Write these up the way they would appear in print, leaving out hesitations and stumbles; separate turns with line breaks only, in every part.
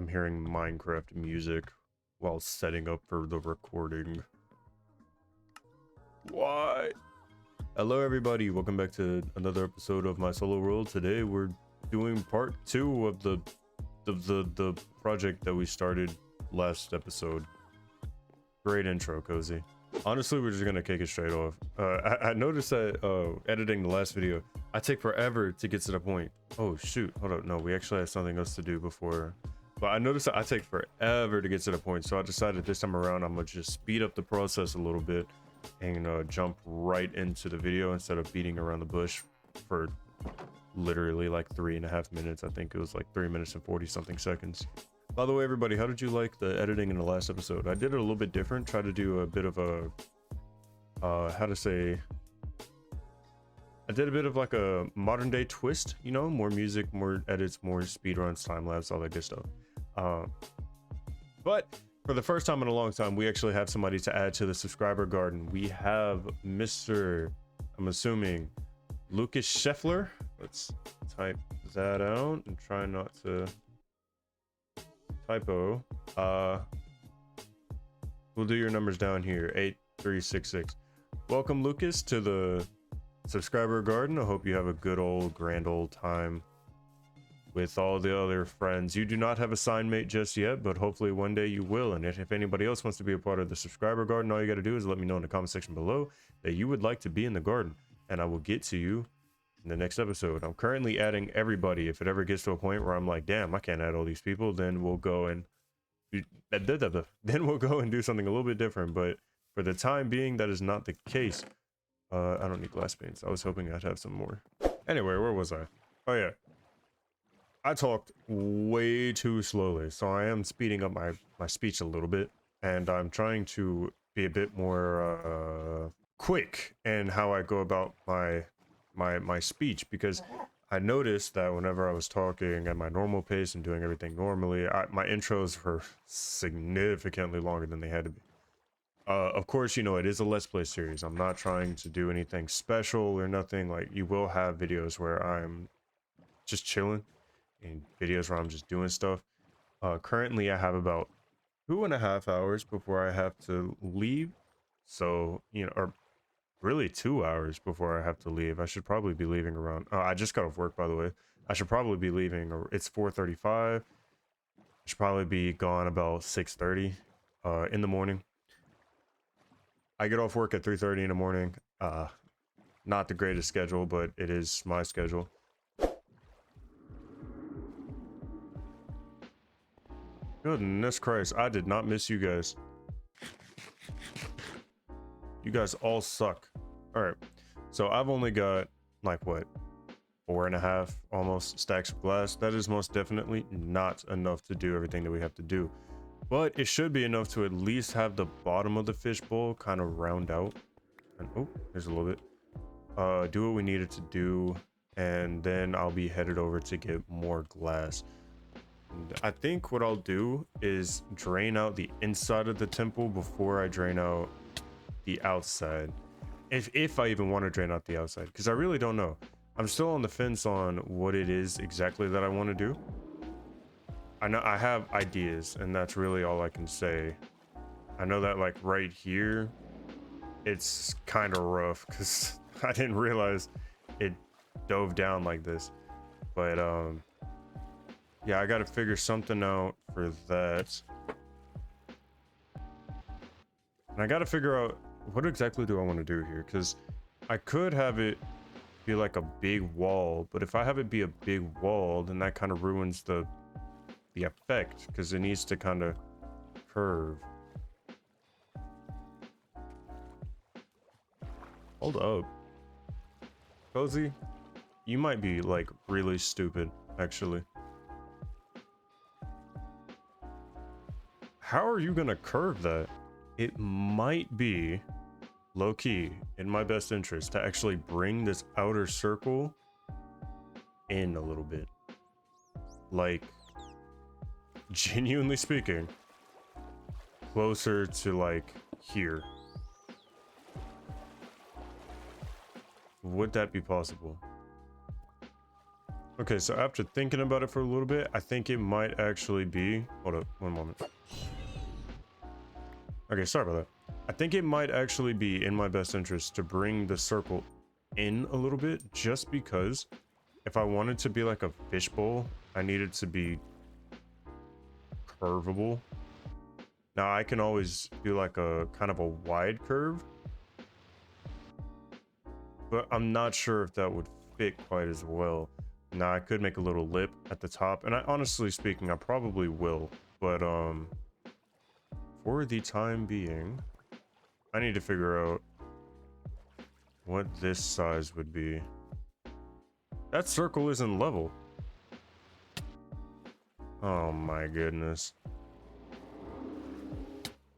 I'm hearing Minecraft music while setting up for the recording. Why? Hello everybody, welcome back to another episode of my solo world. Today we're doing part 2 of the project that we started last episode. Great intro, Cozy. Honestly, we're just gonna kick it straight off. I noticed that editing the last video, I take forever to get to the point. Oh shoot, hold up, no, we actually have something else to do before. But I noticed that I take forever to get to the point, so I decided this time around I'm gonna just speed up the process a little bit and jump right into the video instead of beating around the bush for literally like 3.5 minutes. I think it was like 3 minutes and 40 something seconds. By the way, everybody, how did you like the editing in the last episode? I did it a little bit different, tried to do a bit of a how to say, I did a bit of like a modern day twist, you know, more music, more edits, more speedruns, time lapse, all that good stuff. But for the first time in a long time, we actually have somebody to add to the subscriber garden. We have Mr. I'm assuming Lucas Scheffler. Let's type that out and try not to typo. We'll do your numbers down here. 8366. Welcome, Lucas, to the subscriber garden. I hope you have a good old grand old time with all the other friends. You do not have a sign mate just yet, but hopefully one day you will. And if anybody else wants to be a part of the subscriber garden, all you got to do is let me know in the comment section below that you would like to be in the garden, and I will get to you in the next episode. I'm currently adding everybody. If it ever gets to a point where I'm like, damn, I can't add all these people, then we'll go and do something a little bit different. But for the time being, that is not the case. I don't need glass paints. I was hoping I'd have some more. Anyway, where was I? Oh yeah, I talked way too slowly, so I am speeding up my speech a little bit, and I'm trying to be a bit more quick in how I go about my speech, because I noticed that whenever I was talking at my normal pace and doing everything normally, my intros were significantly longer than they had to be. Of course, you know, it is a Let's Play series. I'm not trying to do anything special or nothing. Like, you will have videos where I'm just chilling and videos where I'm just doing stuff. Currently, I have about 2.5 hours before I have to leave. So, you know, or really 2 hours before I have to leave. I should probably be leaving around, I just got off work, by the way. I should probably be leaving, or it's 4:35. I should probably be gone about 6:30 in the morning. I get off work at 3:30 in the morning. Not the greatest schedule, but it is my schedule. Goodness Christ, I did not miss you guys. You guys all suck. Alright, so I've only got, like, what, 4.5 almost stacks of glass. That is most definitely not enough to do everything that we have to do. But it should be enough to at least have the bottom of the fishbowl kind of round out. And, oh, there's a little bit. Do what we needed to do, and then I'll be headed over to get more glass. And I think what I'll do is drain out the inside of the temple before I drain out the outside. If I even want to drain out the outside, because I really don't know. I'm still on the fence on what it is exactly that I want to do. I know I have ideas, and that's really all I can say. I know that, like, right here, it's kind of rough because I didn't realize it dove down like this. But yeah, I gotta figure something out for that, and I gotta figure out what exactly do I want to do here, because I could have it be like a big wall, but if I have it be a big wall, then that kind of ruins the effect, because it needs to kind of curve. Hold up, Cozy, you might be like really stupid, actually. How are you gonna curve that? It might be low-key in my best interest to actually bring this outer circle in a little bit. Like, genuinely speaking, closer to like here. Would that be possible? Okay, so after thinking about it for a little bit, I think it might actually be... Hold up, one moment. Okay, sorry about that. I think it might actually be in my best interest to bring the circle in a little bit, just because if I wanted to be like a fishbowl, I need it to be curvable. Now I can always do like a kind of a wide curve, but I'm not sure if that would fit quite as well. Now I could make a little lip at the top, and I honestly speaking, I probably will, but for the time being, I need to figure out what this size would be. That circle isn't level. Oh my goodness.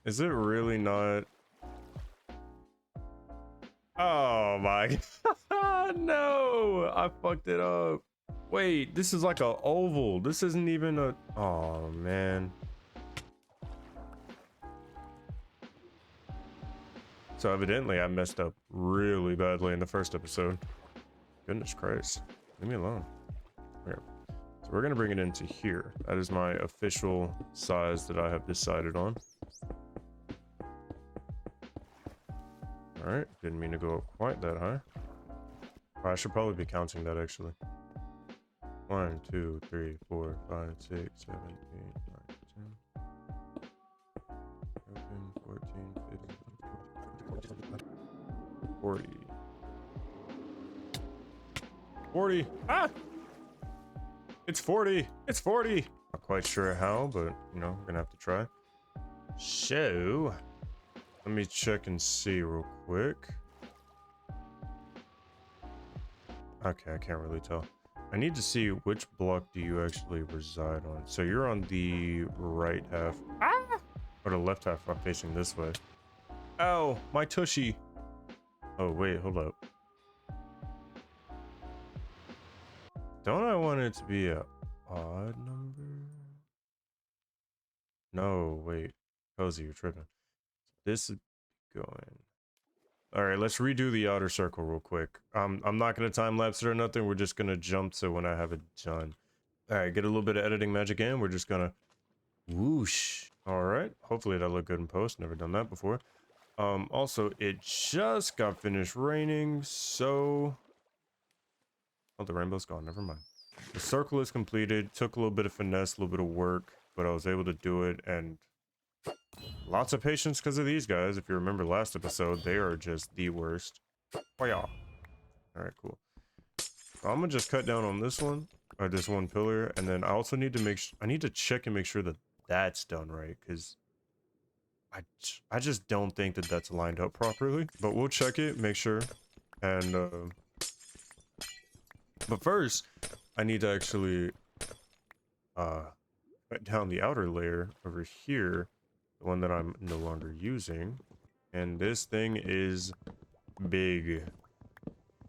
Is it really not? Oh my no, I fucked it up. Wait, this is like a oval. This isn't even a... Oh man. So evidently I messed up really badly in the first episode. Goodness Christ. Leave me alone. Okay. So we're gonna bring it into here. That is my official size that I have decided on. Alright, didn't mean to go up quite that high. Oh, I should probably be counting that actually. 1, 2, 3, 4, 5, 6, 7, 8, 9, 10, 14, 15, 40. 40! Ah! It's 40! It's 40! Not quite sure how, but you know, we're gonna have to try. So, let me check and see real quick. Okay, I can't really tell. I need to see which block do you actually reside on. So you're on the right half. Ah! Or the left half. I'm facing this way. Ow! My tushy! Oh, wait, hold up. Don't I want it to be a odd number? No, wait. Cozy, you're tripping. This is going... Alright, let's redo the outer circle real quick. I'm not gonna time lapse it or nothing. We're just gonna jump to when I have it done. Alright, get a little bit of editing magic in. We're just gonna whoosh. Alright, hopefully that'll look good in post. Never done that before. Also, it just got finished raining, so... Oh, the rainbow's gone. Never mind. The circle is completed. Took a little bit of finesse, a little bit of work, but I was able to do it, and lots of patience because of these guys. If you remember last episode, they are just the worst. Oh yeah. Alright, cool. So I'm gonna just cut down on this one, or this one pillar, and then I also need to I need to check and make sure that that's done right, because I just don't think that that's lined up properly. But we'll check it, make sure, and but first, I need to actually cut down the outer layer over here, the one that I'm no longer using, and this thing is big.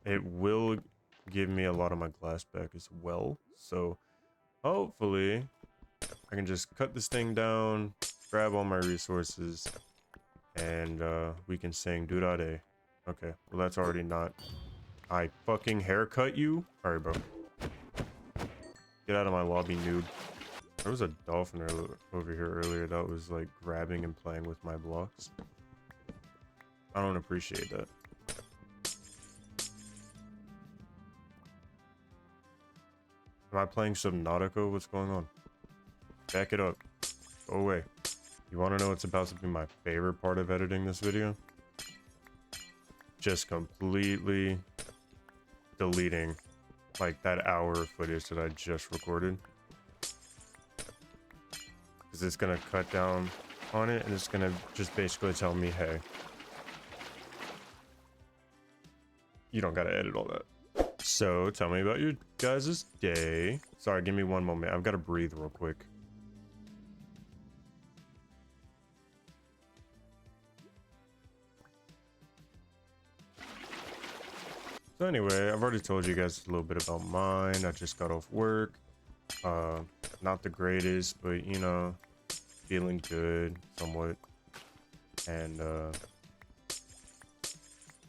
It will give me a lot of my glass back as well, so hopefully I can just cut this thing down, grab all my resources, and we can sing do-da-day. Okay, well that's already not... I fucking haircut you? Alright, bro. Get out of my lobby, noob. There was a dolphin over here earlier that was like grabbing and playing with my blocks. I don't appreciate that. Am I playing Subnautica? What's going on? Back it up. Go away. You want to know what's about to be my favorite part of editing this video? Just completely deleting like that hour of footage that I just recorded. Because it's going to cut down on it and it's going to just basically tell me, hey, you don't got to edit all that. So, tell me about your guys' day. Sorry, give me one moment. I've got to breathe real quick. So anyway, I've already told you guys a little bit about mine. I just got off work. Not the greatest, but you know, feeling good somewhat. And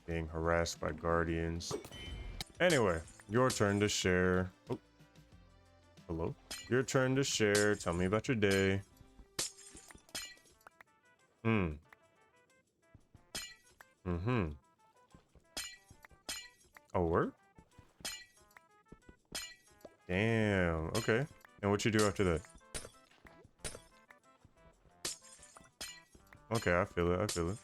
being harassed by guardians. Anyway, your turn to share. Oh, Hello. Your turn to share. Tell me about your day. Oh, work? Damn. Okay. And what you do after that? Okay, I feel it. I feel it.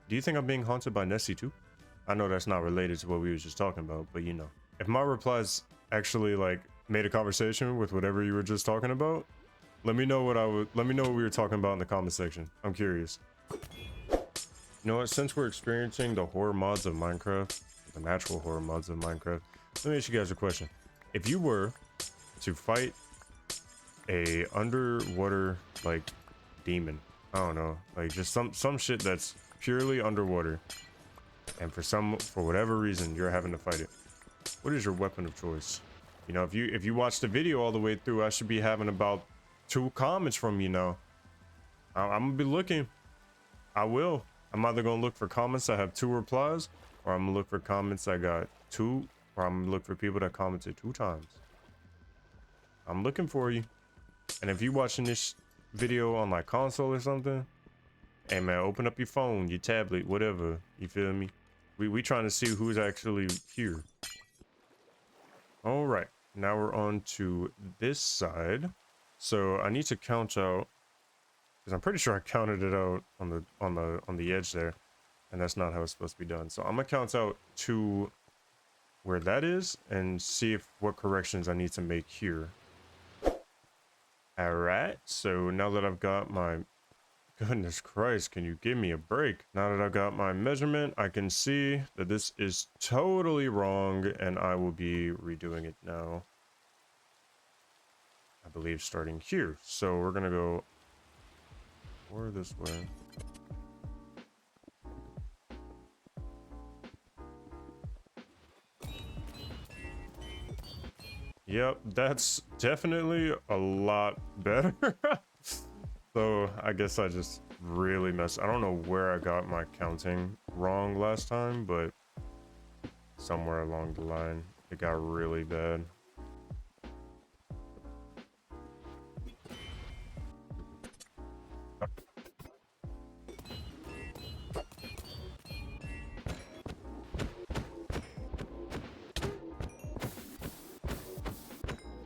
Do you think I'm being haunted by Nessie too? I know that's not related to what we were just talking about, but you know. If my replies actually like made a conversation with whatever you were just talking about, let me know let me know what we were talking about in the comment section. I'm curious. You know what, since we're experiencing the horror mods of Minecraft, the natural horror mods of Minecraft, let me ask you guys a question. If you were to fight a underwater like demon, I don't know, like just some shit that's purely underwater, and for whatever reason you're having to fight it, what is your weapon of choice? You know, if you watch the video all the way through, I should be having about 2 comments from you now. I'm gonna be looking. I will. I'm either gonna look for comments that have 2 replies, or I'm gonna look for comments that got 2, or I'm gonna look for people that commented 2 times. I'm looking for you. And if you watching this video on like console or something, hey man, open up your phone, your tablet, whatever, you feel me? We trying to see who's actually here. All right, now we're on to this side. So I need to count out, because I'm pretty sure I counted it out on the edge there, and that's not how it's supposed to be done. So I'm gonna count out to where that is and see what corrections I need to make here. All right, so now that I've got my, goodness Christ, can you give me a break? Now that I've got my measurement, I can see that this is totally wrong, and I will be redoing it now. I believe starting here. So we're gonna go this way. Yep, that's definitely a lot better. So I guess I just really messed. I don't know where I got my counting wrong last time, but somewhere along the line it got really bad.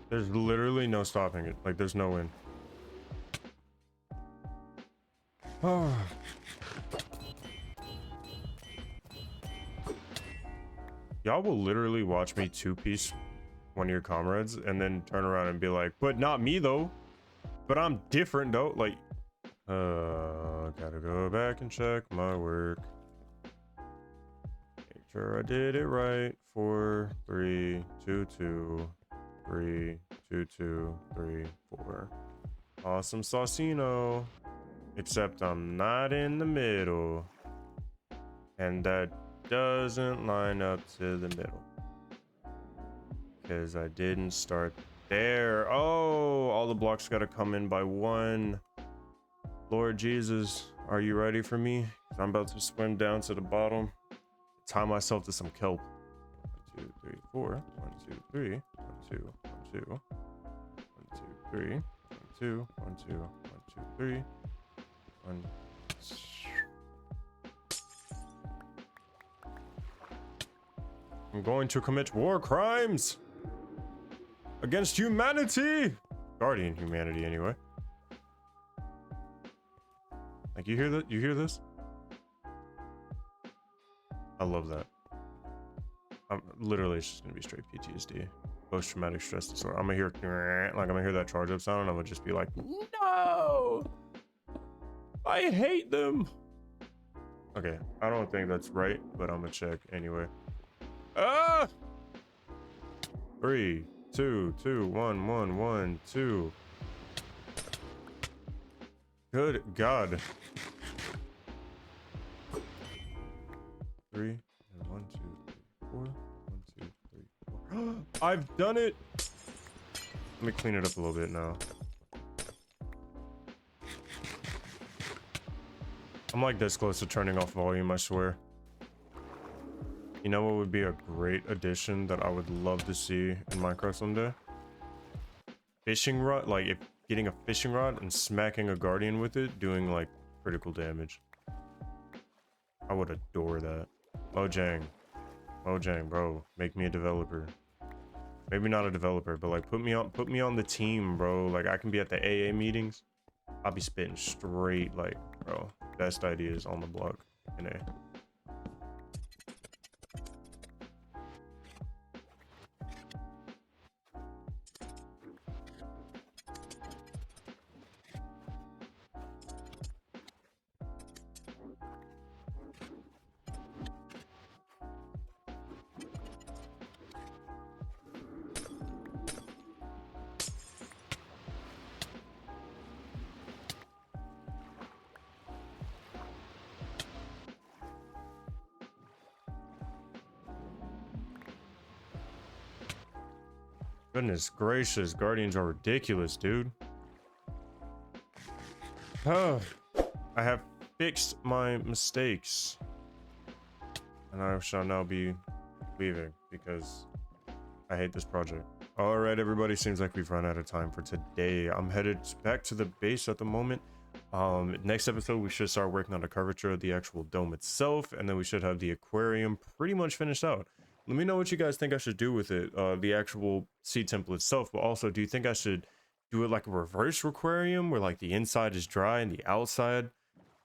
There's literally no stopping it. Like, there's no win. Oh. Y'all will literally watch me 2-piece one of your comrades and then turn around and be like, but not me though. But I'm different though. Like, gotta go back and check my work. Make sure I did it right. 4, 3, 2, 2, 3, 2, 2, 3, 4. Awesome Saucino. Except I'm not in the middle. And that doesn't line up to the middle. Because I didn't start there. Oh, all the blocks gotta come in by 1. Lord Jesus, are you ready for me? I'm about to swim down to the bottom. Tie myself to some kelp. 1, 2, 3, 4. 1, 2, 3. 1, 2, 1, 2. 1, 2, 3. 1, 2, 1, 2, 1, 2, 3. 1. I'm going to commit war crimes against humanity. Guardian humanity, anyway. Like, you hear that? You hear this? I love that. Literally, it's just gonna be straight PTSD, post-traumatic stress disorder. I'm gonna hear like, I'm gonna hear that charge up sound, and I'm gonna just be like, no, I hate them. Okay, I don't think that's right, but I'm gonna check anyway. Ah! 3, 2, 2, 1, 1, 1, 2. Good God. 3 and 1, 2, 3, 4. 1, 2, 3, 4. I've done it. Let me clean it up a little bit now. I'm like this close to turning off volume, I swear. You know what would be a great addition that I would love to see in Minecraft someday? Fishing rod, like if getting a fishing rod and smacking a guardian with it, doing like critical damage. I would adore that. Mojang. Mojang, bro. Make me a developer. Maybe not a developer, but like put me on the team, bro. Like I can be at the AA meetings. I'll be spitting straight, like, bro. Best ideas on the block. NA. Goodness gracious, guardians are ridiculous, dude. Oh, I have fixed my mistakes. And I shall now be leaving because I hate this project. All right, everybody, seems like we've run out of time for today. I'm headed back to the base at the moment. Next episode, we should start working on the curvature of the actual dome itself, and then we should have the aquarium pretty much finished out. Let me know what you guys think I should do with it, the actual seed temple itself, but also, do you think I should do it like a reverse aquarium where like the inside is dry and the outside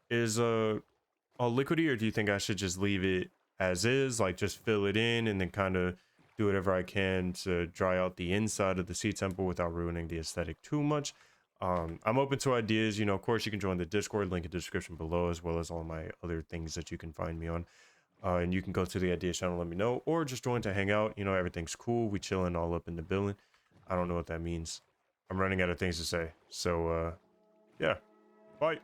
is all liquidy, or do you think I should just leave it as is, like just fill it in and then kind of do whatever I can to dry out the inside of the seed temple without ruining the aesthetic too much? I'm open to ideas. You know, of course, you can join the Discord, link in the description below, as well as all my other things that you can find me on. And you can go to the ideas channel, let me know, or just join to hang out. You know, everything's cool. We chilling all up in the building. I don't know what that means. I'm running out of things to say. So, yeah, bye.